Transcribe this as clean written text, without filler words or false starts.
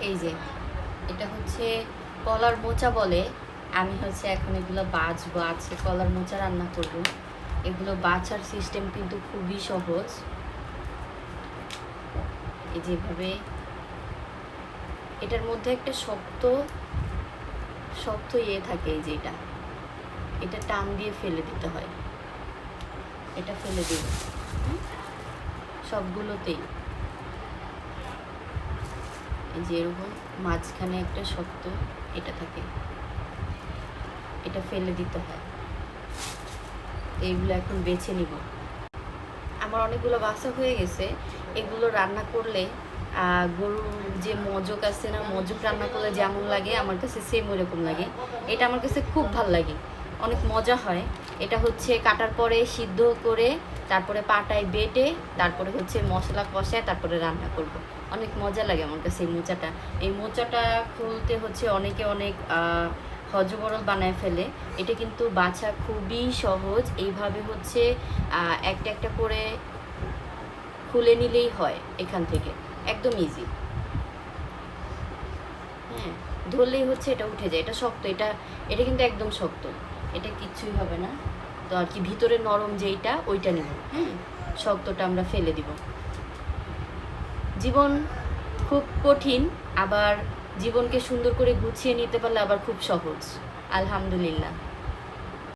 এই যে এটা হচ্ছে কলার মোচা বলে। আমি হচ্ছে এখন এগুলো বাছবো, আছে কলার মোচা রান্না করব। এগুলো বাছার সিস্টেম কিন্তু খুবই সহজ। এই যেভাবে এটার মধ্যে একটা শক্ত শক্ত থাকে, এই যে এটা টান দিয়ে ফেলে দিতে হয়। এটা ফেলে দিব সবগুলোতেই। এই যে এরকম মাঝখানে একটা শক্ত এটা থাকে, এটা ফেলে দিতে হয়। এইগুলো এখন বেছে নিব। আমার অনেকগুলো বাসা হয়ে গেছে। এগুলো রান্না করলে গরুর যে মজক আছে না, মজক রান্না করলে যেমন লাগে আমার কাছে সেম ওইরকম লাগে। এটা আমার কাছে খুব ভাল লাগে, অনেক মজা হয়। এটা হচ্ছে কাটার পরে সিদ্ধ করে তারপরে পাটায় বেটে তারপরে হচ্ছে মশলা কষায় তারপরে রান্না করব। অনেক মজা লাগে আমার কাছে এই মোচাটা। এই মোচাটা খুলতে হচ্ছে অনেকে অনেক হজবরল বানায় ফেলে। এটা কিন্তু বাছা খুবই সহজ। এইভাবে হচ্ছে একটা একটা করে খুলে নিলেই হয় এখান থেকে, একদম ইজি। হ্যাঁ, ধরলেই হচ্ছে এটা উঠে যায়। এটা শক্ত, এটা এটা কিন্তু একদম শক্ত, এটা কিচ্ছুই হবে না। তো আর কি ভিতরে নরম যেইটা ওইটা নেব। হ্যাঁ, শক্তটা আমরা ফেলে দিব। জীবন খুব কঠিন, আবার জীবনকে সুন্দর করে গুছিয়ে নিতে পারলে আবার খুব সহজ। আলহামদুলিল্লাহ।